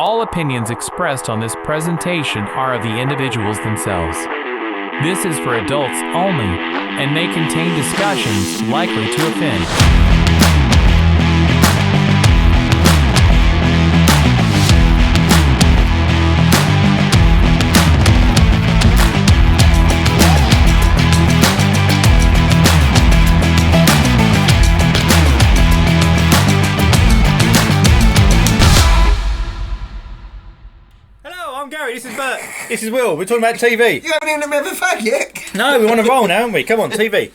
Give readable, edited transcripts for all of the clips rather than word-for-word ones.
All opinions expressed on this presentation are of the individuals themselves. This is for adults only and may contain discussions likely to offend. This is Bert. This is Will. We're talking about TV. You haven't even let me have a fag yet. No, we want to roll now, haven't we? Come on, TV.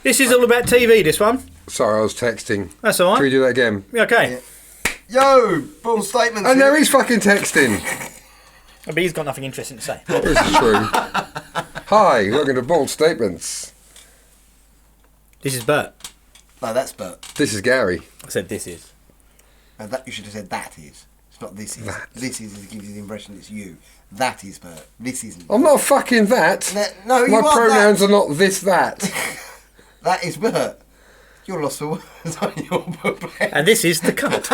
This is all about TV, this one. Sorry, I was texting. That's all right. Can we do that again? Okay. Yeah. Yo, bold statements. And there he's fucking texting. But he's got nothing interesting to say. This is true. Hi, welcome to Bold Statements. This is Bert. No, that's Bert. This is Gary. I said this is. That you should have said that is. It's not this is. That. This is gives you the impression it's you. That is Bert. This isn't. I'm not fucking that. No, you My are pronouns that. are not this, that. That is Bert. You're lost for words, aren't you? And this is the cunt.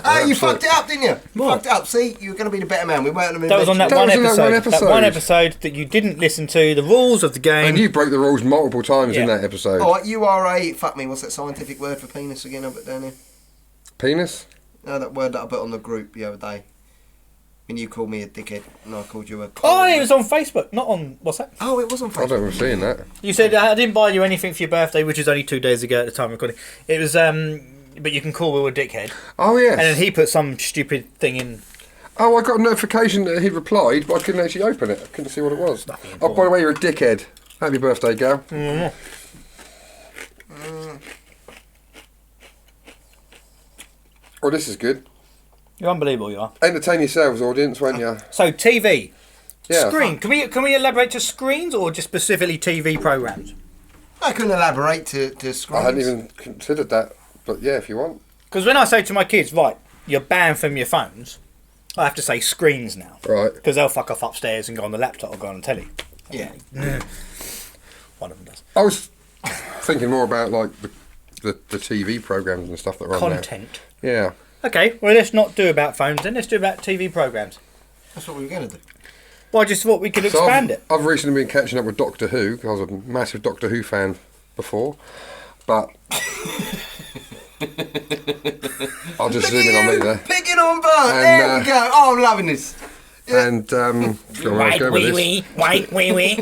Oh, you fucked it up, didn't you? You What? fucked it up. See, you were going to be the better man. We weren't. That was on that That one was on that episode. one That episode. one episode that you didn't listen to. The rules of the game. And you broke the rules multiple times in Yeah. that episode. All right, you are a fuck me. What's that scientific word for penis again? I put down here. Penis? No, that word that I put on the group the other day. When you called me a dickhead, and I called you a. Oh, it was on Facebook, not on what's that? Oh, it was on I Facebook. don't remember seeing that. You said I didn't buy you anything for your birthday, which was only 2 days ago at the time of recording. It was but you can call Will a dickhead. Oh, yes. And then he put some stupid thing in. Oh, I got a notification that he replied, but I couldn't actually open it. I couldn't see what it was. Nothing Oh, by the way, you're a dickhead. Happy birthday, gal. Oh, this is good. You're unbelievable, you are. Entertain yourselves, audience, won't you? So TV, Yeah. screen. Can we elaborate to screens or just specifically TV programs? I couldn't elaborate to screens. I hadn't even considered that, but yeah, if you want. Because when I say to my kids, right, you're banned from your phones, I have to say screens now. Right. Because they'll fuck off upstairs and go on the laptop or go on the telly. Yeah. One of them does. I was thinking more about like the TV programs and stuff that are on Content. there. Yeah. Okay, well let's not do about phones then. Let's do about TV programs. That's what we were going to do. Well, I just thought we could So expand it. I've recently been catching up with Doctor Who because I was a massive Doctor Who fan before, but I'll just zoom in on me there. Picking on Bert. And, There we go. Oh, I'm loving this. And if you know where I was going with this. white wee wee.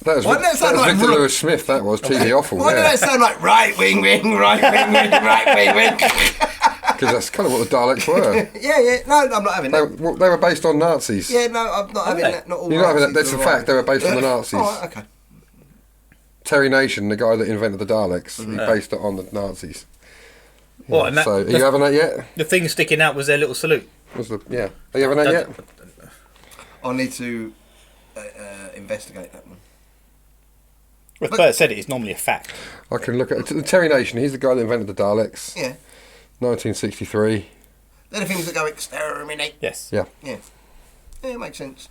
That was, Why did that sound like Victor Ro- Lewis Smith. That was TV awful. Why did Yeah, that sound like right wing, right wing, right wing? because that's kind of what the Daleks were. Yeah. No, I'm not having that. They were based on Nazis. Yeah, no, I'm not having they? that. Not all. You're not having that. Nazis That's a are fact. right. They were based on the Nazis. Oh, okay. Terry Nation, the guy that invented the Daleks, he based it on the Nazis. What, and that, So, are you having that yet? the thing sticking out was their little salute. Are you having that yet? I need to investigate that one. Well, Bert said it's normally a fact. I can look at it. Terry Nation. He's the guy that invented the Daleks. Yeah. 1963. They're the things that go exterminate. Yes. Yeah. Yeah. Yeah, it makes sense.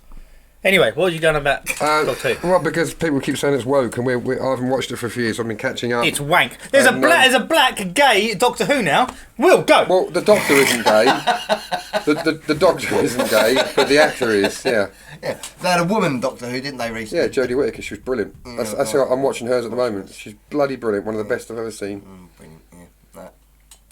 Anyway, what are you going about Doctor Who? Well, because people keep saying it's woke, and I haven't watched it for a few years. So I've been catching up. It's wank. There's a black gay Doctor Who now. Will, go. Well, the Doctor isn't gay. the Doctor isn't gay, but the actor is. Yeah. Yeah. They had a woman Doctor Who, didn't they, recently? Yeah, Jodie Whittaker. She was brilliant. That's how I'm watching hers at the moment. She's bloody brilliant. One of the best I've ever seen. Brilliant. Yeah. That.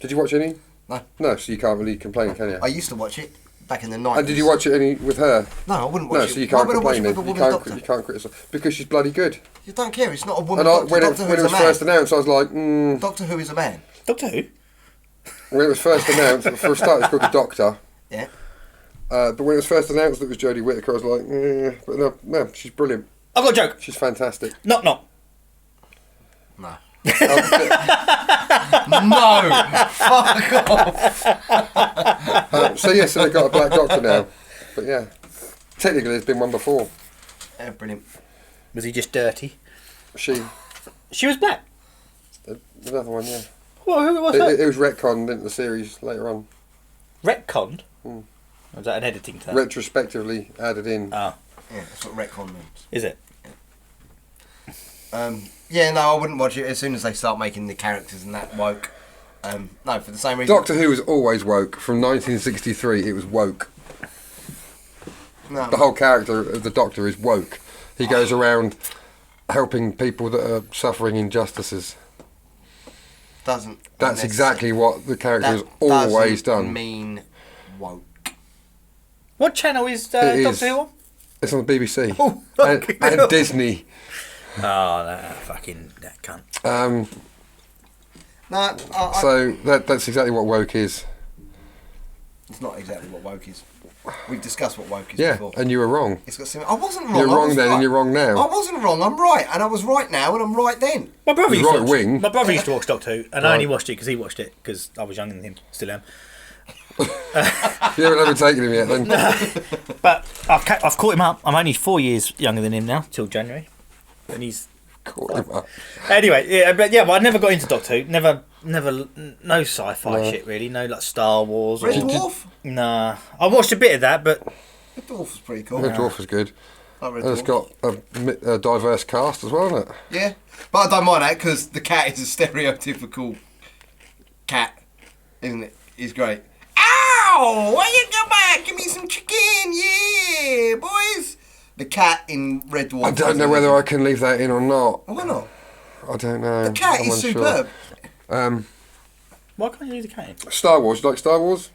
Did you watch any? No. No, so you can't really complain, can you? I used to watch it back in the 90s. And did you watch it any with her? No, I wouldn't watch No, it. so you Why can't would I watch complain it then. with a woman doctor? You can't criticise because she's bloody good. You don't care. It's not a woman And doctor. when Doctor it Who is was a first man. announced, I was like, Doctor Who is a man. Doctor Who? when it was first announced, for a start, it's called the Doctor. Yeah. But when it was first announced that it was Jodie Whittaker, I was like, but no, she's brilliant. I've got a joke. She's fantastic. Knock, knock. No. Um, No. Fuck off. so yes, they've got a black Doctor now. But yeah, technically there's been one before. Yeah, brilliant. Was he just dirty? She, She was black. another one, yeah. Well, who was that? It was retconned into the series later on. Retconned? Was that an editing term? Retrospectively added in. Oh, Yeah, that's what retcon means. is it? Yeah, no, I wouldn't watch it as soon as they start making the characters and that woke. No, for the same reason. Doctor Who was always woke. From 1963, it was woke. No, The whole character of the Doctor is woke. He goes around helping people that are suffering injustices. doesn't. That's exactly what the character has that always doesn't done. mean woke. What channel is It Doctor is. Who on? It's on the BBC. Oh, and, fucking hell. and Disney. Oh, that cunt. No, So that's exactly what woke is. it's not exactly what woke is. We've discussed what woke is Yeah, before. and you were wrong. It's got I wasn't wrong. You're I wrong was then right. and you're wrong now. I wasn't wrong. I'm right, and I was right now, and I'm right then. My brother You're used to right watch. wing. My brother used to watch Doctor Who, and I Right. only watched it because he watched it because I was younger than him. Still am. You haven't ever taken him yet then? But I've caught him up. I'm only 4 years younger than him now, till January, and he's Caught him up. anyway. But I never got into Doctor Who. Never, no sci-fi shit really. No like Star Wars. Red Or, Dwarf. nah, I watched a bit of that, but Red Dwarf was pretty cool. Red Dwarf was good. Like Red And it's Dwarf. got a diverse cast as well, isn't it? Yeah, but I don't mind that because the cat is a stereotypical cat, isn't it? He's great. Ow! Why you come back? Give me some chicken, yeah, boys. The cat in Red Dwarf. I don't know whether I can leave that in or not. Why not? I don't know. The cat I'm is unsure. superb. why can't you leave the cat in? Star Wars. You like Star Wars?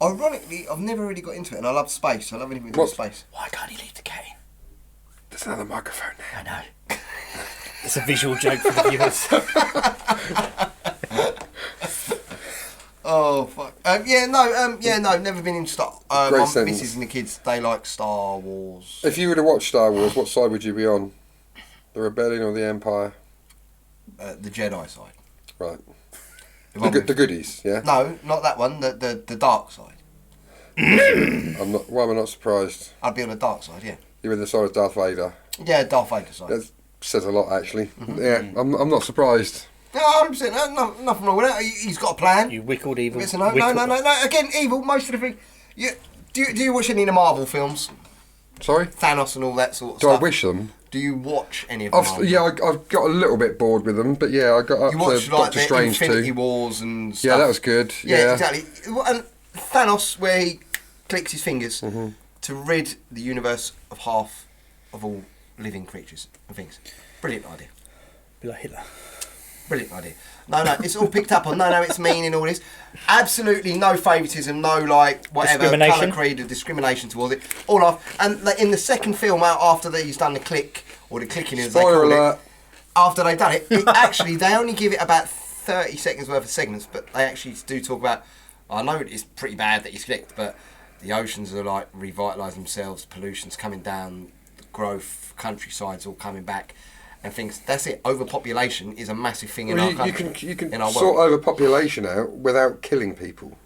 Ironically, I've never really got into it, and I love space. I love anything with What? space. Why can't he leave the cat in? There's another microphone there. I know. It's a visual joke for the viewers. Oh fuck. No, never been into Star. Great My sentence. missus and the kids, they like Star Wars. If you were to watch Star Wars, what side would you be on? The Rebellion or the Empire? The Jedi side. Right. The one with- The goodies, yeah? No, not that one. The dark side. I'm not. Why am I not surprised? I'd be on the dark side. Yeah. You're in the side of Darth Vader. Yeah, Darth Vader side. That says a lot, actually. Mm-hmm. Yeah, I'm not surprised. No, 100%. No, nothing wrong with that. He's got a plan. You wickled evil. Listen, no. Again, evil. Most of the thing. Do you watch any of the Marvel films? Sorry? Thanos and all that sort of Do stuff. I wish them? Do you watch any of them? I've got a little bit bored with them, but yeah, I got up You to watch like Doctor the Strange Infinity too. Wars and stuff. Yeah, that was good. Yeah, exactly. And Thanos, where he clicks his fingers Mm-hmm. to rid the universe of half of all living creatures and things. Brilliant idea. Be like Hitler. Brilliant idea. No, it's all picked up on. No, it's mean and all this. Absolutely no favouritism, no like whatever Discrimination. colour, creed, or discrimination towards it. All off. And like, in the second film, out after he's done the click or the clicking, as they Spoiler call alert. it, after they've done it, actually they only give it about 30 seconds worth of segments, but they actually do talk about. I know it's pretty bad that he's clicked, but the oceans are like revitalising themselves. Pollution's coming down, the growth, countryside's all coming back. And things. That's it. Overpopulation is a massive thing in Well, our country. you can in our sort world. overpopulation out without killing people.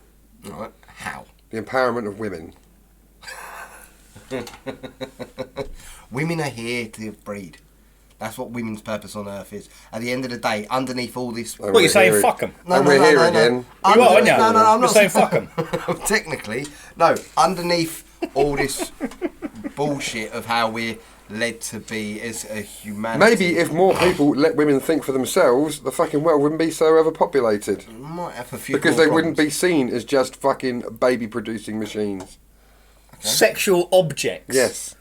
Right. How? The empowerment of women. Women are here to breed. That's what women's purpose on earth is. At the end of the day, underneath all this. And What, you're we're saying here- fuck 'em? And we're here again. You are, aren't you? No, I'm You're not saying fuck 'em. Technically, no. Underneath all this bullshit of how we're led to be as a humanity. Maybe if more people let women think for themselves, the fucking world wouldn't be so overpopulated. might have a few Because more they wouldn't problems. be seen as just fucking baby producing machines. Sexual objects. Yes.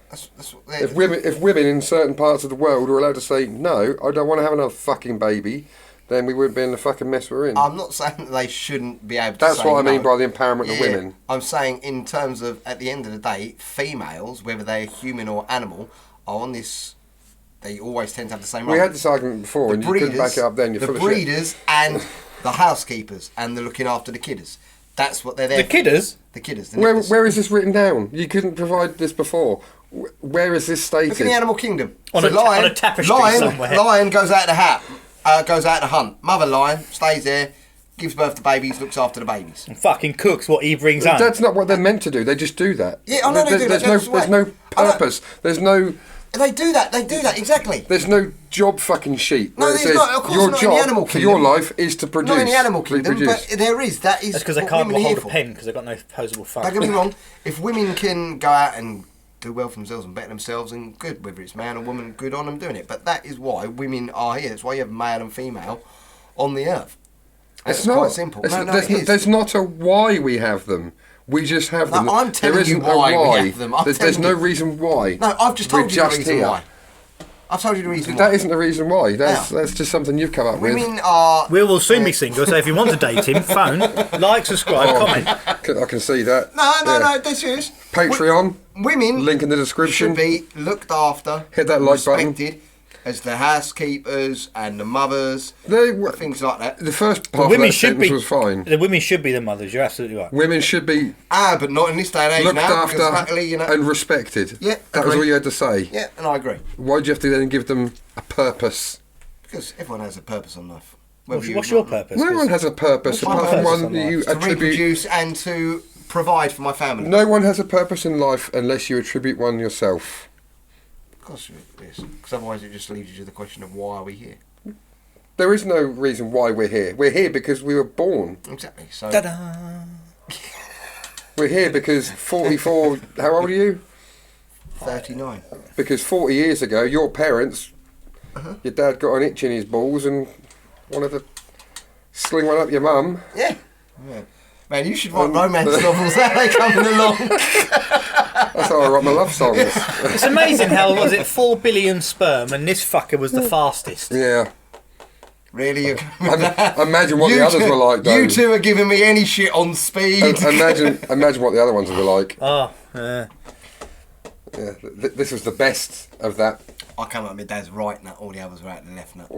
That's what If women in certain parts of the world were allowed to say, no, I don't want to have another fucking baby, then we wouldn't be in the fucking mess we're in. I'm not saying that they shouldn't be able to That's say what I mean no. by the empowerment of Yeah, women. I'm saying in terms of, at the end of the day, females, whether they're human or animal, are on this. They always tend to have the same. We role. had this argument before, and you couldn't back it up then. You're the full of breeders and the housekeepers and the looking after the kidders. That's what they're there. The kidders. The kidders. The shit. knickers. Where is this written down? You couldn't provide this before. Where is this stated? Look in the animal kingdom. On So a tapestry somewhere. Lion goes out to goes out to hunt. Mother lion stays there, gives birth to babies, looks after the babies. And fucking cooks what he brings on. That's not what they're meant to do. They just do that. Yeah, I know they do that. There's That's no right. I know. purpose. There's no They do that. They do that exactly. There's no job fucking sheet. No, where it there's says not. Of course your not in the job animal for your kingdom. life is to produce. Not in the animal kingdom, reproduce. but there is. That is. That's because they what can't women are hold here a for. pen because they've got no posable Don't phone. get me wrong. If women can go out and do well for themselves and better themselves, and good, whether it's man or woman, good on them doing it. But that is why women are here. That's why you have male and female on the earth. It's quite simple. There's not a why we have them. We just have them. I'm telling there isn't you why a why. we have them. There's no reason why. No, I've just told you the reason here. why. I've told you the reason why. That isn't the reason why. That's just something you've come up with. Women are... We will soon be single, so if you want to date him, phone, like, subscribe, comment. I can see that. No, that's serious. Patreon. Women... Link in the description. ...should be looked after. Hit that like button. Respected as the housekeepers and the mothers. Things like that. The first part of that sentence was fine. The women should be the mothers, you're absolutely right. Women should be... but not in this day and age looked now. after Luckily, and respected. Yeah, that was all you had to say. Yeah, and I agree. Why do you have to then give them a purpose? Because everyone has a purpose in life. What's your purpose? No one has a purpose apart from one that you to attribute. reproduce and to provide for my family. No one has a purpose in life unless you attribute one yourself. Of course it is. Because otherwise it just leads you to the question of why are we here? There is no reason why we're here. We're here because we were born. Exactly. So. Ta-da! We're here because 44... How old are you? 39. Because 40 years ago, your parents, your dad got an itch in his balls and wanted to sling one up your mum. Yeah. Man, you should write romance novels. How are they coming along? That's how I write my love songs. It's amazing how, 4 billion sperm and this fucker was the fastest. Yeah. Really? Imagine what the others were like, though. You two are giving me any shit on speed. Imagine what the other ones were like. Oh, yeah. Yeah, this was the best of that. I came up with my dad's right nut, all the others were out the left nut.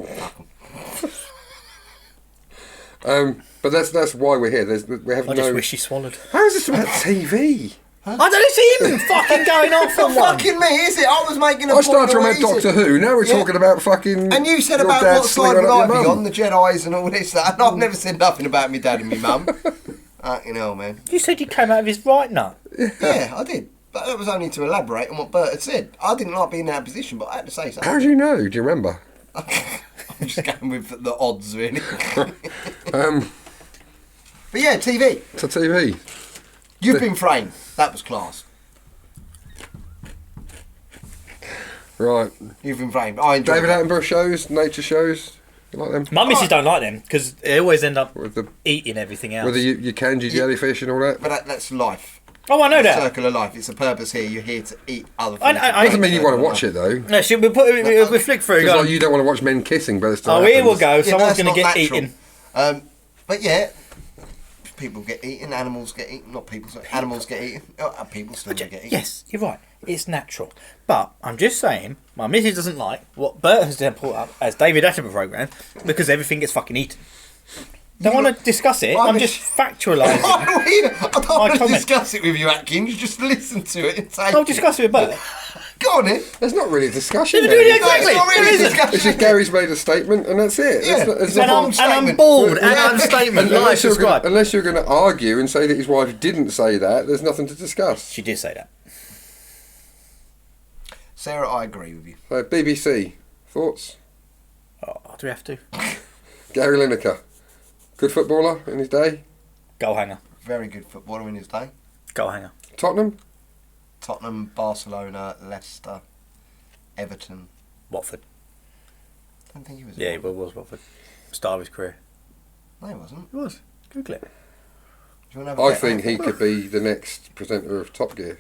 But that's why we're here. We have I just wish he swallowed. How is this about TV? I don't see him fucking going off on one. Fucking me, is it? I was making a I point. started talking about Doctor Who. Now we're talking about fucking. And you said your about dad what side slinging would up I your be mum. on, the Jedis and all this. And I've never said nothing about me dad and me mum. You know, man. You said you came out of his right nut. Yeah, I did. But that was only to elaborate on what Bert had said. I didn't like being in that position, but I had to say something. How do you know? Do you remember? I'm just going with the odds, really. But yeah, TV. To TV. You've been framed. That was class. Right. You've been framed. I enjoyed David that. Attenborough shows, nature shows. You like them? My missus don't like them because they always end up With the eating everything else. with the you kanji jellyfish and all that. But that's life. Oh, I know that. Circle of life. It's a purpose here. You're here to eat other things. I Doesn't mean you want to watch it though. No, should we flick through? Because Go like on. you don't want to watch men kissing, but it still Oh, here happens. we'll go. Yeah, Someone's that's going to not get natural. eaten. But yeah, people get eaten, animals get eaten, not people, sorry, animals get eaten, people still get eaten. Yes, you're right. It's natural. But I'm just saying, my missus doesn't like what Bert has then put up as David Attenborough programme because everything gets fucking eaten. Don't want to discuss it. I'm just factualising. I don't want to comment. discuss it with you, Atkins. Just listen to it and take I'll discuss it with Bert. Go on then. There's not really a discussion. Yeah, there. yeah, exactly. It's not really There a isn't. discussion. It's just Gary's made a statement and that's it. Yeah. It's And not- I'm statement. bored and Yeah. understatement. Like, unless subscribe. you're going to argue and say that his wife didn't say that, there's nothing to discuss. She did say that. Sarah, I agree with you. BBC, thoughts? Oh, do we have to? Gary Lineker, good footballer in his day. Goal hanger. Very good footballer in his day. Goal hanger. Tottenham, Tottenham, Barcelona, Leicester, Everton. Watford. I don't think he was. Yeah, he was Watford. Start of his career. No, he wasn't. He was. Google it. Do you want to have a I bet? think he could be the next presenter of Top Gear.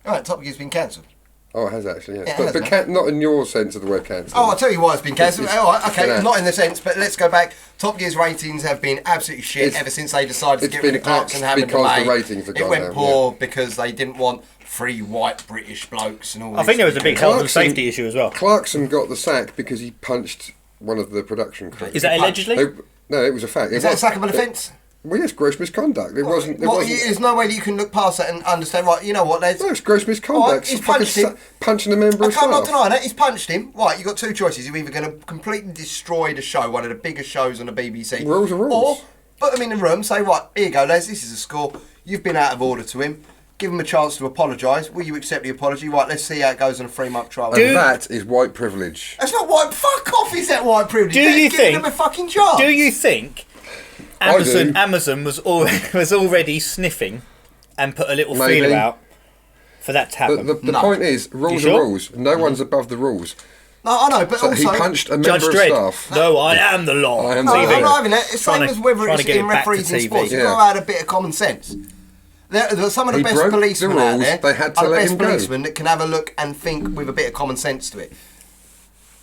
Alright, Top Gear's been cancelled. Oh, it has actually, yeah. Yeah, it but has, not in your sense of the word cancelled. Oh, I'll tell you why it's been cancelled. It's- Alright, okay, it's- not in the sense, but let's go back. Top Gear's ratings have been absolutely shit It's- ever since they decided to it's get rid been of Clarkson axed having because the the ratings have It gone went down, poor because they didn't want 3 white British blokes and all I this. think there was a big health and Clarkson- safety issue as well. Clarkson got the sack because he punched one of the production crew. Is that allegedly? No, it was a fact. Is that a sackable offence? Well, yes, gross misconduct. It wasn't. There's no way that you can look past that and understand, right, you know what, lads? No, it's gross misconduct. Alright, he's Fucking punched him. punching a member I of can't not staff. deny that. He's punched him. Right, you've got 2 choices. You're either going to completely destroy the show, one of the biggest shows on the BBC. Rules are rules. Or put him in the room, say, right, here you go, Les, this is a score. You've been out of order to him. Give him a chance to apologise. Will you accept the apology? Right, let's see how it goes on a 3-month trial. And that is white privilege. That's not white. Fuck off, is that white privilege? Do That's you giving think- him a fucking job. Do you think I do. Amazon was already sniffing and put a little Maybe. feeler out for that to happen? The No. point is, rules You are sure? rules. No one's above the rules. No, I know, but So also he punched a Judge member of Dredd. staff. No, I am the law. I am No, the I'm law. not having it. It's Trying same to- as whether trying it's to get in it back to referees and TV. sports. You've Yeah. got to have a bit of common sense. There's some of the He best broke the policemen out rules, there they had to are the let best him go. policemen that can have a look and think with a bit of common sense to it.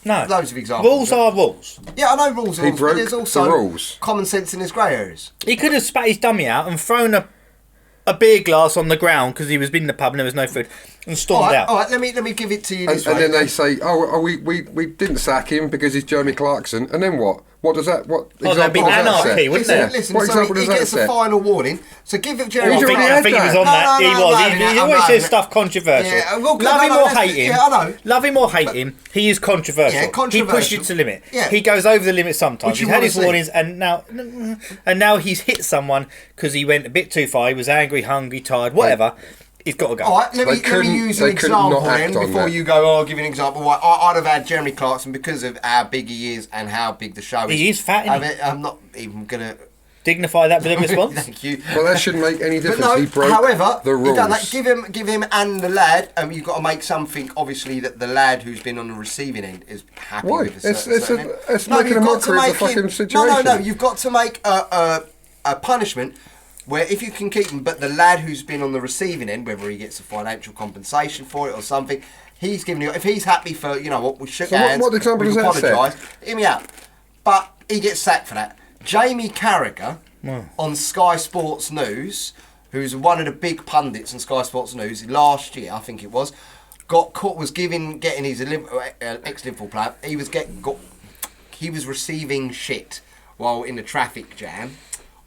No. Loads of examples. Rules are rules. Yeah, I know rules are He rules, broke but there's also the rules. common sense in his grey areas. He could have spat his dummy out and thrown a beer glass on the ground because he was in the pub and there was no food and stormed out. All right, let me give it to you And, this and way. then they say, we didn't sack him because he's Jeremy Clarkson. And then what? What does that? What Oh, there'd be example does that anarchy, set? wouldn't Listen, there? listen, What so example he does that gets a set? final warning. So give it Jeremy. He's already had I think he was that. on that. No, He I'm was. having it, He I'm always having says it. stuff controversial. Yeah, well, Love him no, or let's- hate him. yeah, I know. Love him or hate him, he is controversial. Yeah, He controversial. pushed it to the limit. Yeah. He goes over the limit sometimes. Which you He's had wanna his see. warnings, and now he's hit someone because he went a bit too far. He was angry, hungry, tired, whatever. He's got to go. All right, let me couldn't- use an they couldn't not example act then on before that. you go. Give an example. Why I'd have had Jeremy Clarkson because of how big he is and how big the show is. He is fat, isn't he? I'm not even gonna. Dignify that with a response. Thank you. Well, that shouldn't make any But difference. no, he broke however, the he rules. done that. Give him, and the lad. You've got to make something. Obviously, that the lad who's been on the receiving end is happy Why? with. It's certain it's end. making a you've got mockery to of the make fucking him- situation. No. You've got to make a punishment where if you can keep him, but the lad who's been on the receiving end, whether he gets a financial compensation for it or something, he's giving you. If he's happy for, you know what, we shook So what- hands. what example we've does that set? apologised, hear me out. But he gets sacked for that. Jamie Carragher on Sky Sports News, who's one of the big pundits on Sky Sports News last year, I think it was, got caught was getting his ex-Liverpool player. He was receiving shit while in a traffic jam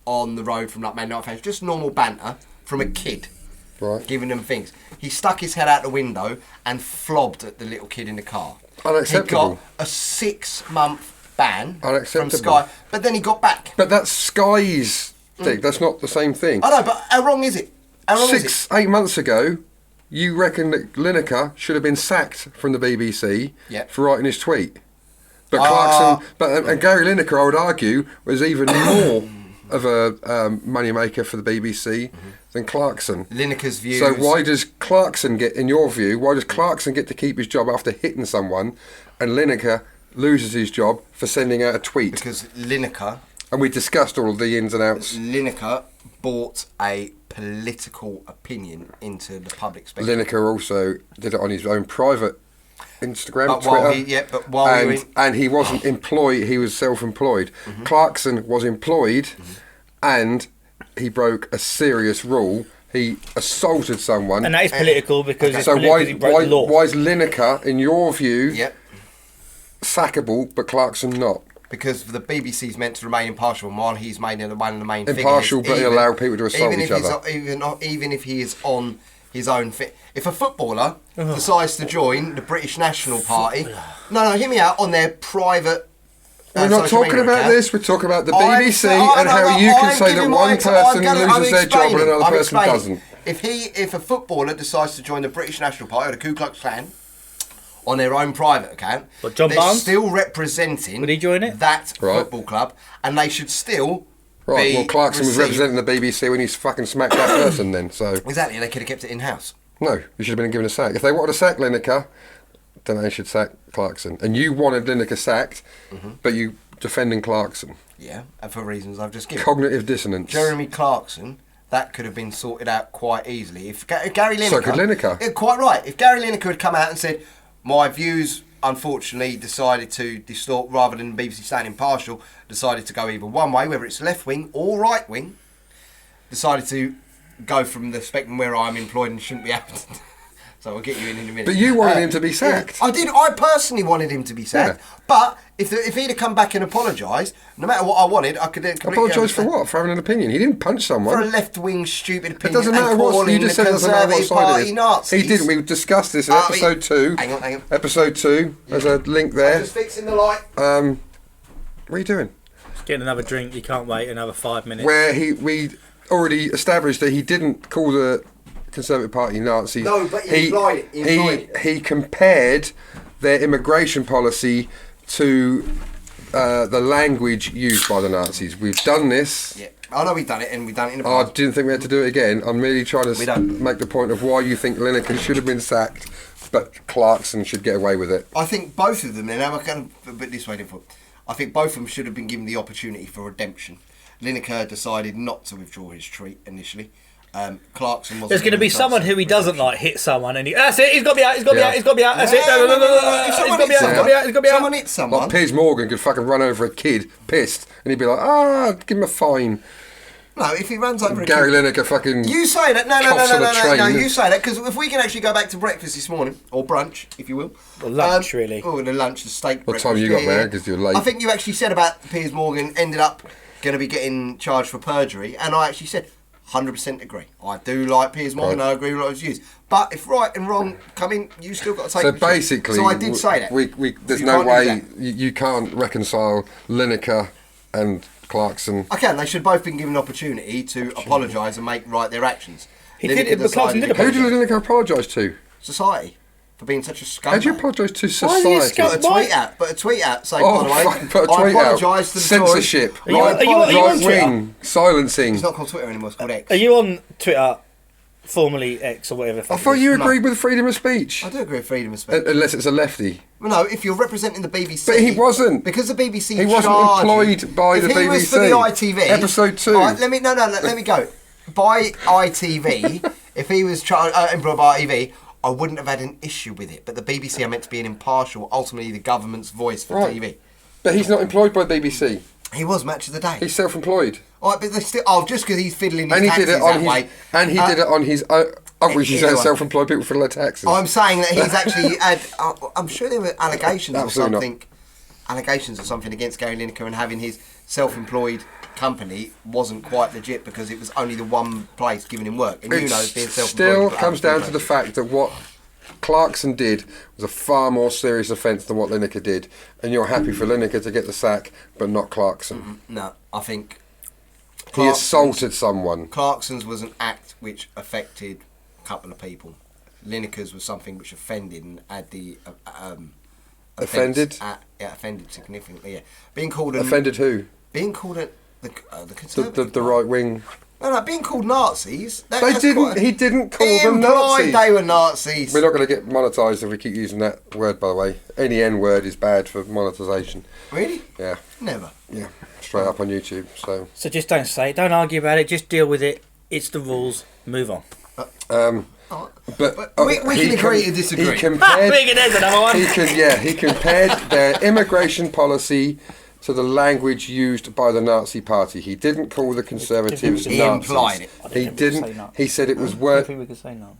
on the road from like Man United fans, just normal banter from a kid. Right. Giving them things. He stuck his head out the window and flobbed at the little kid in the car. Unacceptable. He got a 6-month ban from Unacceptable. Sky, but then he got back. But that's Sky's thing. That's not the same thing. I know, but how wrong is it? How wrong is it? 8 months ago, you reckon that Lineker should have been sacked from the BBC Yeah. for writing his tweet. But Clarkson, and Gary Lineker, I would argue, was even more of a money maker for the BBC than Clarkson. Lineker's views. So why does Clarkson get, in your view, why does Clarkson get to keep his job after hitting someone, and Lineker loses his job for sending out a tweet? Because Lineker And we discussed all of the ins and outs. Lineker brought a political opinion into the public spectrum. Lineker also did it on his own private Instagram, But Twitter. while we were and he wasn't employed, he was self-employed. Clarkson was employed and he broke a serious rule. He assaulted someone. And that is political because it's so political why, because he broke why, the law. why is Lineker, in your view, Yep. sackable, but Clarkson not? Because the BBC's meant to remain impartial, and while he's made one of the main Impartial, figureheads, but he allowed people to assault even each if other. Even if he is on his own if a footballer decides to join the British National Party, no, hear me out, on their private. We're not social talking media about account, this, we're talking about the I'm BBC sa- and how you can say that one person loses their job and another I'm person explaining. doesn't. If a footballer decides to join the British National Party or the Ku Klux Klan on their own private account, What, John they're Barnes? still representing Would he join it? that Right. football club, and they should still Right, be well, Clarkson was received- representing the BBC when he fucking smacked that person then, so... Exactly, they could have kept it in-house. No, you should have been given a sack. If they wanted to sack Lineker, then they should sack Clarkson. And you wanted Lineker sacked, but you defending Clarkson. Yeah, and for reasons I've just given. Cognitive dissonance. Jeremy Clarkson, that could have been sorted out quite easily. If Gary Lineker... So could Lineker. Yeah, quite right. If Gary Lineker had come out and said, my views, unfortunately, decided to distort, rather than BBC staying impartial, decided to go either one way, whether it's left wing or right wing, decided to go from the spectrum where I'm employed and shouldn't be able to... So I'll get you in a minute. But you wanted him to be sacked. I did. I personally wanted him to be sacked. Yeah. But if he'd have come back and apologised, no matter what I wanted, I could then completely Apologise for understand. what? For having an opinion. He didn't punch For a someone. left-wing stupid It opinion. doesn't matter and what. calling You just said the it doesn't matter what Conservative side Party it is. Nazis. He didn't. We discussed this in Ah, episode 2. Hang on. Episode 2. There's a link there. Just fixing the light. What are you doing? Getting another drink, you can't wait another 5 minutes. Where we already established that he didn't call the Conservative Party Nazis. No, but he implied it. He compared their immigration policy to the language used by the Nazis. We've done this. Yeah. I know we've done it, and we've done it in the I past. didn't think we had to do it again. I'm merely trying We to don't. make the point of why you think Lineker should have been sacked, but Clarkson should get away with it. I think both of them, and I'm going to put it this way, different. I think both of them should have been given the opportunity for redemption. Lineker decided not to withdraw his treat initially. Clarkson wasn't. There's going to be given someone chance who he for doesn't redemption. like hit someone, and that's it. He's got to be out. He's got to be Yeah. out. He's got to be out. That's it. If someone He's got to be hits out. He's got to be out. He's got to be someone out. hits someone. Like Piers Morgan could fucking run over a kid, pissed, and he'd be like, give him a fine. No, if he runs over a Gary kid. Lineker fucking. You say that. No, coughs on a train. you say that because if we can actually go back to breakfast this morning or brunch, if you will, Or lunch, really. Oh, the lunch, the steak. What breakfast, time you got there? 'Cause you're late. I think you actually said about Piers Morgan ended up going to be getting charged for perjury, and I actually said 100% agree. I do like Piers Morgan. Right. I agree with what was used, but if right and wrong come in, you still got to take. So the shit. basically, so I did say that. there's You no can't do way that. you can't reconcile Lineker and Clarkson. I can. They should both been given an opportunity to apologise and make right their actions. He did Lineker it, but Clarkson decided did to Who go did Lineker apologise to? society for being such a scumbag. How do you apologise to Why is he a society? scum- Put a tweet out saying, Oh, by the way, fucking put a I tweet out. apologise to the Censorship. Tories. Are you on Twitter? Right-wing. Silencing. It's not called Twitter anymore, it's called X. Are you on Twitter, formerly X or whatever? the I fuck thought it is? you No. agreed with freedom of speech. I do agree with freedom of speech. Unless it's a lefty. Well, no, if you're representing the BBC... But he wasn't. Because the BBC He wasn't charge you- employed by if the he was for the BBC. ITV... Episode 2. All right, let me go. By ITV, if he was employed by ITV, I wouldn't have had an issue with it. But the BBC are meant to be an impartial, ultimately the government's voice for Right. TV. But he's not employed by BBC. He was Match of the Day. He's self-employed. All right, but they still... Oh, just because he's fiddling his And he taxes did it on that his. way... And he did it on his. Obviously, either way. self-employed people for their taxes. I'm saying that he's actually had. I'm sure there were allegations or Absolutely not. something. Allegations or something against Gary Lineker and having his self-employed company wasn't quite legit because it was only the one place giving him work. And you know, being self-employed. still but comes other down to the people fact that what Clarkson did was a far more serious offence than what Lineker did, and you're happy for Lineker to get the sack, but not Clarkson. don't. No, I think. He assaulted someone. Clarkson's was an act which affected a couple of people. Lineker's was something which offended and had the. Offended? Offended significantly. Yeah, being called an, Offended who? being called the Conservative The right wing. No, being called Nazis. They didn't. He didn't call them implied Nazis. they were Nazis. We're not going to get monetised if we keep using that word. By the way, any N word is bad for monetisation. Really? Yeah, Never. yeah, straight up on YouTube. So. So just don't say it. Don't argue about it. Just deal with it. It's the rules. Move on. But we can agree to disagree. He Ah, compared. big it is another one. He compared their immigration policy to the language used by the Nazi Party. He didn't call the Conservatives He Nazis. implied it. He didn't. He said it was worth. we could say no.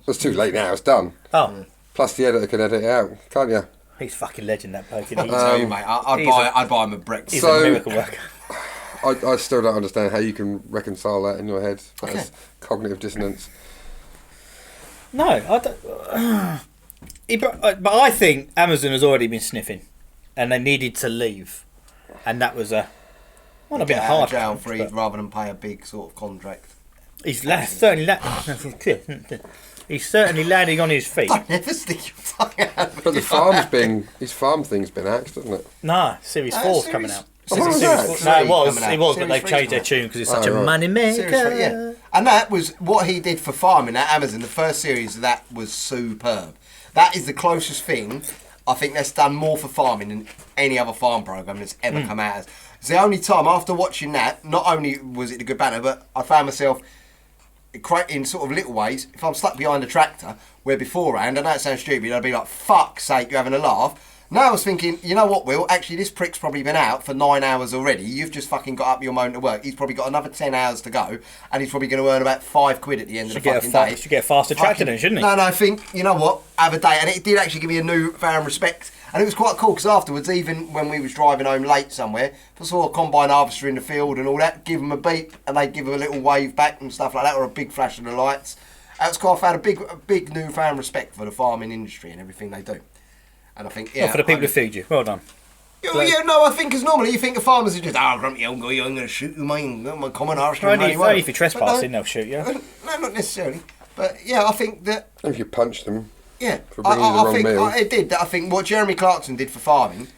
It's too late now. It's done. Oh, Plus, the editor can edit it out, can't you? he's fucking legend, that bloke. Isn't he? Tell you, mate, I'd buy him a breakfast. He's So- a miracle worker. I still don't understand how you can reconcile that in your head. That's cognitive dissonance. No, I don't. But I think Amazon has already been sniffing, and they needed to leave, and that was a not a bit Get out hard. of jail punch, free but rather than pay a big sort of contract. he's certainly he's certainly landing on his feet. I never stick your tongue out. But his farm thing's been axed, hasn't it? No, Series 4's coming out. Oh, Series is that? 4. No, it Three was, coming out. it was, but Series they've three's changed their coming tune because it's such Oh, a right. money maker. Series 3, yeah. And that was what he did for farming at Amazon. The first series of that was superb. That is the closest thing I think that's done more for farming than any other farm program that's ever come out as. It's the only time after watching that, not only was it a good banner, but I found myself in sort of little ways, if I'm stuck behind a tractor, where beforehand, I know it sounds stupid, I'd be like, fuck's sake, you're having a laugh. Now I was thinking, you know what, Will? Actually, this prick's probably been out for 9 hours already. You've just fucking got up your moan to work. He's probably got another 10 hours to go, and he's probably going to earn about £5 at the end of the fucking day. Should get a faster tractor then, shouldn't he? No, I think, you know what, have a day. And it did actually give me a newfound respect. And it was quite cool, because afterwards, even when we was driving home late somewhere, if I saw a combine harvester in the field and all that, give them a beep, and they'd give them a little wave back and stuff like that, or a big flash of the lights. That's cool. I found a big newfound respect for the farming industry and everything they do. And I think, yeah. Well, for the people who feed you. Well done. Yeah, no, I think because normally you think the farmers are just, grumpy old guy, I'm going to shoot you, mate. I'm a common harvester. Only if you're trespassing, they'll shoot you. No, not necessarily. But yeah, I think that. If you punch them. Yeah, For bringing you the wrong think meal. it did. I think what Jeremy Clarkson did for farming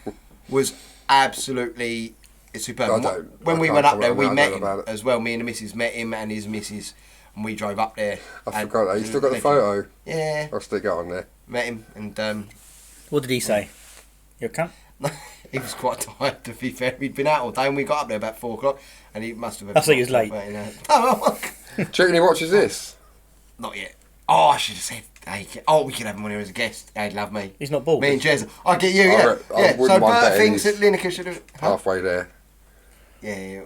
was absolutely superb. I And don't- when I we can't went up comment there, on we that, I met don't him know about it. as well. Me and the missus met him, and his missus and we drove up there. I forgot that. You still got the photo? Yeah. I'll stick it on there. Met him, and What did he say? You're a cunt? he was quite tired, to be fair. He'd been out all day, and we got up there about 4 o'clock, and he must have... I thought he was late. Oh, Do you reckon he watches this? not yet. Oh, I should have said... Hey, we could have him when he was a guest. He'd love me. He's not bald. Me and Jez. I'll get you, I yeah. wouldn't So mind Bert betting thinks that he's Lineker should have... Huh? Halfway there. Yeah.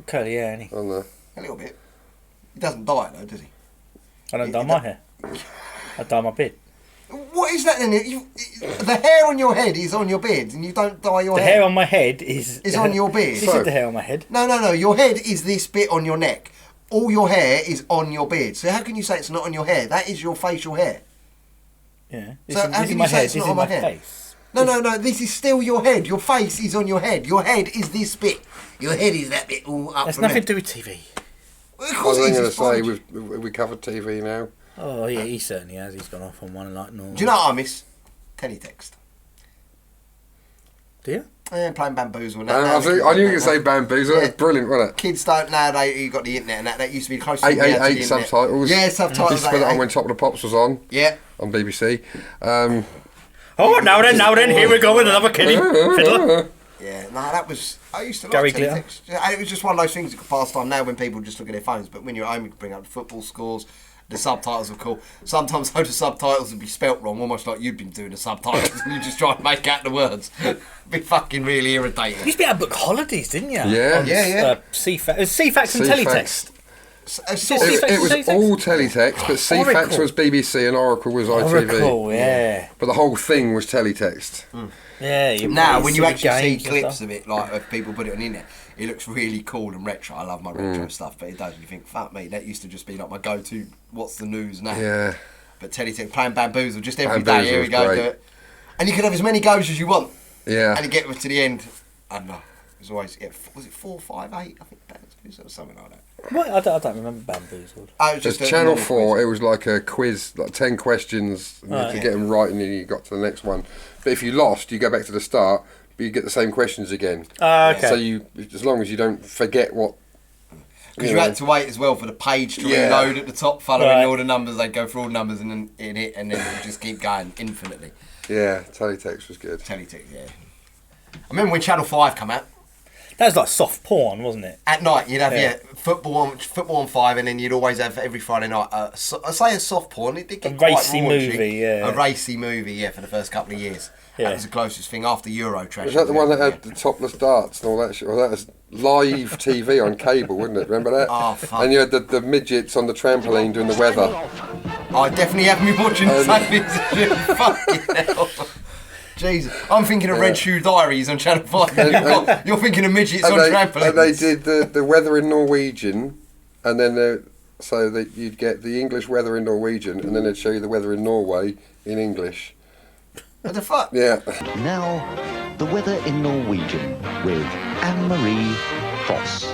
Curly hair, ain't he? On the... A little bit. He doesn't dye it, though, does he? I don't dye my hair. I dye my beard. What is that then? The hair on your head is on your beard, and you don't dye your The hair on my head is on your beard. This is the hair on my head. No. Your head is this bit on your neck. All your hair is on your beard. So how can you say it's not on your hair? That is your facial hair. Yeah. So how this can is my you say head. it's This not is on my my hair? face. No. This is still your head. Your face is on your head. Your head is this bit. Your head is that bit all up. That's from nothing there. to do with TV. Well, of I course was it going is. to say, It's we covered TV now. Oh yeah, he certainly has. He's gone off on one like normal. Do you know what I miss? Teletext. Do you? Yeah, playing bamboozle. I knew you were going to say bamboozle. That was brilliant, wasn't it? Kids don't nowadays. You got the internet, and that used to be close to the 888 internet. subtitles. Yeah, subtitles. This is when 888. Top of the Pops was on Yeah. BBC. Oh, now then, here we go with another kiddie fiddler. Yeah, no, that was... I used to Gary like Glitter. teletext. And it was just one of those things that could pass time now when people just look at their phones. But when you're at home, you could bring up the football scores. The subtitles were cool. Sometimes, though, the subtitles would be spelt wrong, almost like you'd been doing the subtitles and you just try and make out the words. Be fucking really You irritating. used to be able to book holidays, didn't you? Yeah. On, Yeah. CFAX. It was CFAX and CFAX. Teletext. It was Teletext? all teletext, but CFAX Oracle. was BBC and Oracle was ITV. Oracle, yeah. But the whole thing was teletext. Yeah. Now, when you actually see games and clips stuff. of it, like if people put it on the internet, it looks really cool and retro. I love my retro stuff, but it does. You think, fuck me, that used to just be like my go-to. What's the news now? Yeah. But teletext, playing bamboozle just every Bamboozle day. Here we was go, great. do it. And you could have as many goes as you want. Yeah. And you get to the end. I don't know. It was always was it 4, 5, 8? I think bamboozle or something like that. What? I don't remember Bamboozled. Oh, it was Just just a Channel normal 4, quiz. it was like a quiz, like 10 questions, and you had to Right. get them right and then you got to the next one. But if you lost, you go back to the start, but you get the same questions again. Okay. So you, as long as you don't forget what... Because you had to wait as well for the page to Yeah. reload at the top, following Right. all the numbers. They'd go through all the numbers and then in it, and then it would just keep going infinitely. Yeah, teletext was good. Teletext, yeah. I remember when Channel 5 come out. That was like soft porn, wasn't it? At night, you'd have Yeah. football on 5, and then you'd always have every Friday night. I say a soft porn. It did get A quite racy raunchy. movie, yeah. A racy movie, yeah, for the first couple of years. Yeah. That was the closest thing after Euro trash. Was that the one that had the topless darts and all that shit? Well, that was live TV on cable, wasn't it? Remember that? Oh, fuck. And you had the midgets on the trampoline doing the weather. I definitely have me watching the same bits as you. Fucking hell. Jesus. I'm thinking of Red Shoe Diaries on Channel 5. You're thinking of midgets on trampolines. And they did the weather in Norwegian, and then so that you'd get the English weather in Norwegian, and then they'd show you the weather in Norway in English. What the fuck? Yeah. Now, the weather in Norwegian with Anne-Marie Foss.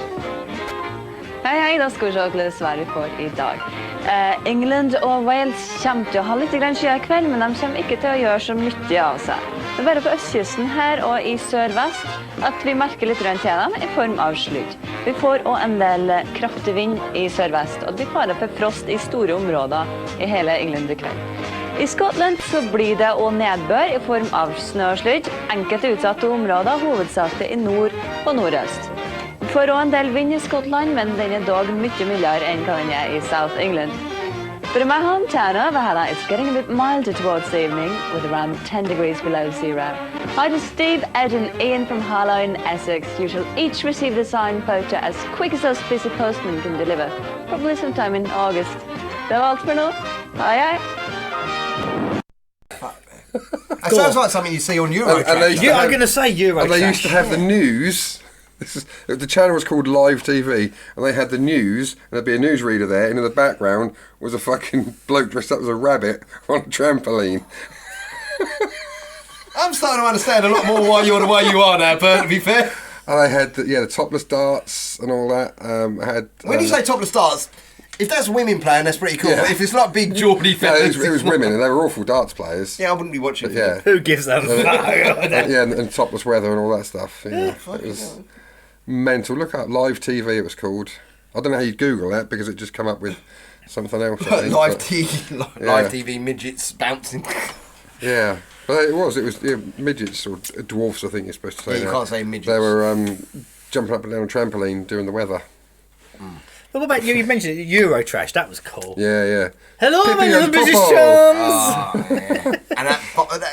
Hei, da skal vi se hvordan været får i dag. England og Wales kommer til å ha litt skyer i kveld, men de kommer ikke til å gjøre så mye av seg. Det er bare på østkysten her og i sør-vest at vi merker litt rundt til dem i form av sludd. Vi får også en del kraftig vind i sør-vest, og det blir fare for frost i store områder i hele England i kveld. I Skottland så blir det også nedbør i form av snø og sludd, enkelte utsatte områder, hovedsakelig i nord og nordøst. Vi får også en del vind i Skottland, men den er dog mye mildere enn hva den er i South England. But in my hometown of Valhalla, it's getting a bit milder towards the evening, with around 10 degrees below zero. Hi to Steve, Ed and Ian from Harlow in Essex. You shall each receive the signed photo as quick as those busy postmen can deliver, probably sometime in August. Det var allt för nu. Hej hej! That sounds like something you see on Euro And trash. they used to Yeah, I'm have- going to say Euro. And they used to have the news. The channel was called Live TV, and they had the news, and there'd be a newsreader there, and in the background was a fucking bloke dressed up as a rabbit on a trampoline. I'm starting to understand a lot more why you're the way you are now, Bert, to be fair. And they had the topless darts and all that. When you say topless darts, if that's women playing, that's pretty cool. Yeah. But if it's like big Geordie yeah, fellas... it was women, and they were awful darts players. Yeah, I wouldn't be watching But it. yeah. Who gives them? Yeah, and topless weather and all that stuff. Yeah, it was mental. Look up Live TV. It was called. I don't know how you'd Google that because it just come up with something else. I think, live but- TV, Yeah. live TV midgets bouncing. Yeah, but it was midgets or dwarfs. I think you're supposed to say. Yeah, you now. can't say midgets. They were jumping up and down a trampoline during the weather. But what about you? You mentioned Eurotrash. That was cool. Yeah. Hello, my Pippi little and British Popo. chums. Yeah. And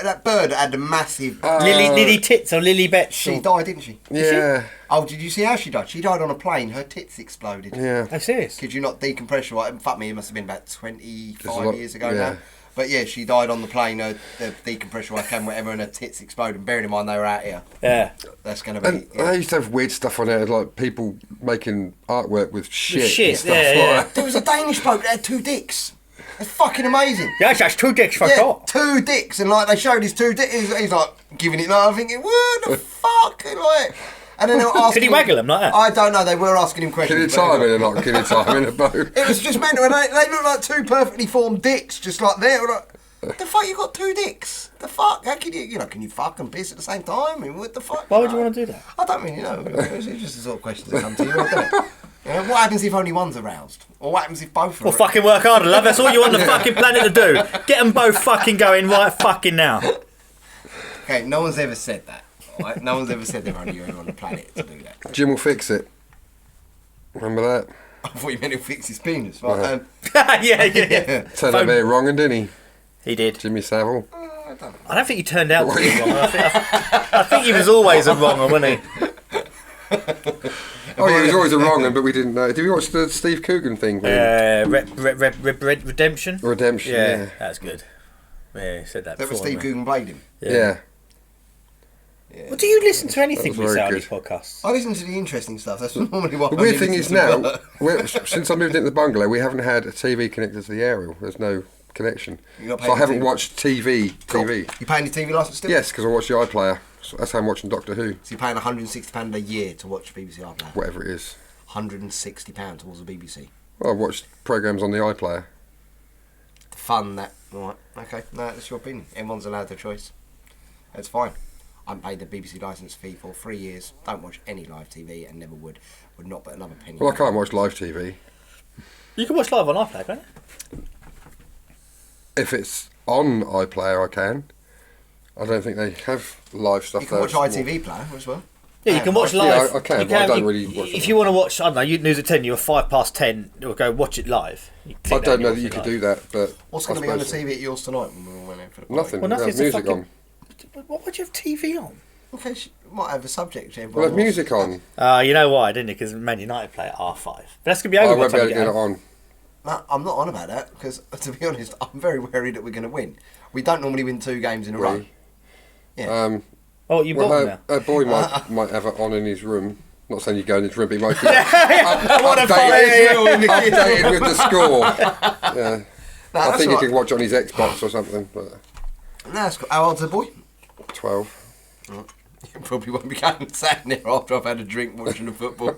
that bird had a massive. Lily Tits or Lily Betts. She died, didn't she? Yeah, Oh, did you see how she died? She died on a plane. Her tits exploded. yeah. Oh, serious? Could you not decompressurize? Fuck me, it must have been about There's a 25 lot- years ago yeah. now. But yeah, she died on the plane. The decompressurized came, whatever, and her tits exploded. Bearing in mind they were out here. Yeah. That's going to be. And they used to have weird stuff on there, like people making artwork with shit. shit, and stuff yeah, like yeah. that. There was a Danish bloke that had 2 dicks. It's fucking amazing. Yeah, that's 2 dicks for Yeah, what? 2 dicks, and like they showed his 2 dicks. He's like giving it. Like, I'm thinking, what the fuck? And, like, and then they were asking. Could he waggle them like that? I don't know. They were asking him Can questions. you but tie anyway. them in a knot? Can you tie them in a bow? It was just mental, and they look like 2 perfectly formed dicks, just like there. We're like, the fuck, you got 2 dicks? The fuck? How can you can you fuck and piss at the same time? I mean, what the fuck? Why would you want to do that? I don't really know. It's just the sort of questions that come to you, isn't it? You know, what happens if only one's aroused? Or what happens if both are Well, aroused? fucking work harder, love. That's all you on the fucking planet to do. Get them both fucking going right fucking now. Okay, no one's ever said that. Right? No one's ever said they're only on the planet to do that. Jim will fix it. Remember that? I thought you meant he'll fix his penis. Right? Uh-huh. yeah. Turned out very wrong, didn't he? He did. Jimmy Savile. I don't think he turned out to be wrong. I think he was always a wrong one, wasn't he? Oh, he was always a wrong one, but we didn't know. Did we watch the Steve Coogan thing? with him? Redemption? Redemption, yeah. That's good. Yeah, he said that That was before. Steve didn't Coogan played him. Yeah. he? Well, do you listen to anything That we was say very on these good. podcasts? I listen to the interesting stuff. That's normally what The I weird only thing is listen now, to. since I moved into the bungalow, we haven't had a TV connected to the aerial. There's no connection. You're not So I paying haven't TV? watched TV. You paying your TV licence still? Yes, because I watch the iPlayer. So that's how I'm watching Doctor Who. So you're paying £160 a year to watch BBC iPlayer? Whatever it is. £160 towards the BBC. Well, I've watched programmes on the iPlayer. The fun that... Right, okay. No, that's your opinion. Everyone's allowed their choice. That's fine. I paid the BBC licence fee for 3 years. Don't watch any live TV and never would. Would not put another penny. Well, I can't watch live TV. You can watch live on iPlayer, can't you? If it's on iPlayer, I can. I don't think they have live stuff You can there. watch It's more- ITV player as well. Yeah, you can watch Yeah, live. I can, You but I don't really watch If it. you want to watch, I don't know, News at 10, you're 10:05, you'll go watch it live. You I click don't and know watch that you it could live. do that, but What's I going to be on the suppose- TV at yours tonight when we all went in for the party? Nothing. Well, We'll have nothing's a music fucking- on. What would you have TV on? Okay, might have a subject. We'll have music on. You know why, didn't you? Because Man United play at R5. But that's going to be I over by won't the be time able you to get get it home. on. No, I'm not on about that because, to be honest, I'm very worried that we're going to win. We don't normally win 2 games in a row. Really? Yeah. Oh, you bought Well, them her boy might have it on in his room. Not saying you go in his room, but he might be What a updated with the score. Yeah. No, I that's think all he can right. watch on his Xbox or something. But No, that's cool. How old's the boy? 12. You probably won't be going sat there after I've had a drink watching the football.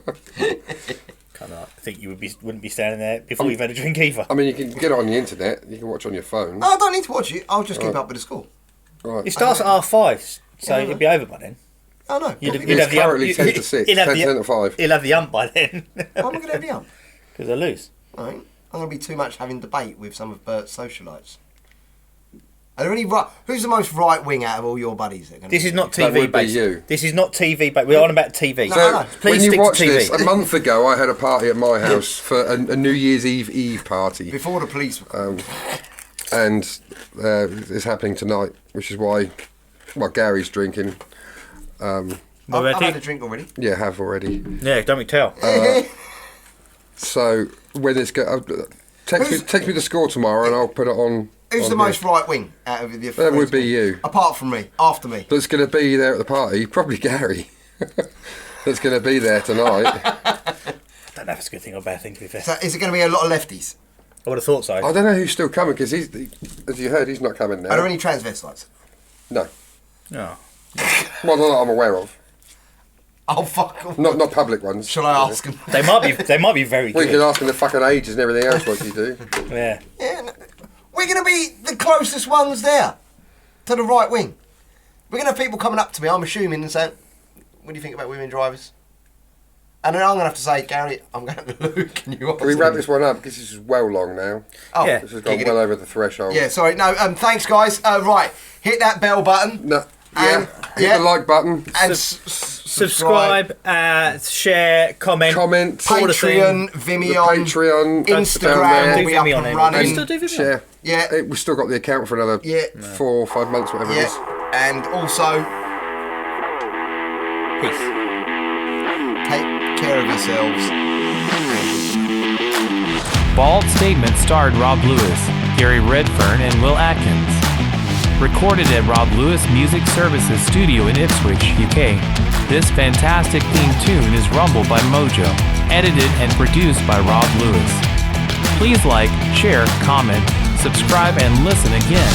I think you wouldn't be standing there before you've had a drink either. I mean, you can get it on the internet. You can watch on your phone. No, I don't need to watch it. I'll just keep up with the score. Right. It starts at R5, so it'd be over by then. Oh no. It's currently 10 to 6. 10 to 5. He'll have the ump by then. I'm going to have the ump. Because I lose. All right. I'm going to be too much having debate with some of Bert's socialites. Are there any right? Who's the most right wing out of all your buddies? That are gonna This be is not That TV would be based. you. This is not TV based. We're on about TV. No, So no. Please when you stick to watch TV. this, a month ago I had a party at my house for a New Year's Eve party, Before the police were called. and it's happening tonight, which is why, well, Gary's drinking. I've had a drink already. Yeah, have already. Yeah, don't we tell? So when it's text me the score tomorrow, and I'll put it on. Who's on the here. most right wing out of the That would be you. Apart from me, after me. That's going to be there at the party. Probably Gary. That's going to be there tonight. I don't know if it's a good thing or a bad thing, to be fair. So is it going to be a lot of lefties? I would have thought so. I don't know who's still coming because as you heard, he's not coming now. Are there any transvestites? No. No. Well, not that I'm aware of. Oh fuck! Not public ones. Shall I ask them? They might be very Well, you good. can ask them the fucking ages and everything else like you do. Yeah. Yeah, no, we're going to be the closest ones there to the right wing. We're going to have people coming up to me, I'm assuming, and saying, "What do you think about women drivers?" And then I'm going to have to say, Gary, I'm going to Luke. Can you Can we wrap this one up? Because this is well long now. Oh, Yeah. This has gone well over the threshold. Yeah, sorry. No, thanks, guys. Right, hit that bell button. No, And- hit yeah. the like button. And Subscribe, share, comment. Comment. All the Patreon, The Vimeo, Patreon. Instagram will Do be up Vimeo and now. running. We still do Vimeo? Share. Yeah. We've still got the account for another Yeah. 4 or 5 months, whatever it is. Yeah. And also, Peace. take care of yourselves. Bald Statement starred Rob Lewis, Gary Redfern, and Will Atkins. Recorded at Rob Lewis Music Services Studio in Ipswich, UK. This fantastic theme tune is Rumble by Mojo, edited and produced by Rob Lewis. Please like, share, comment, subscribe, and listen again.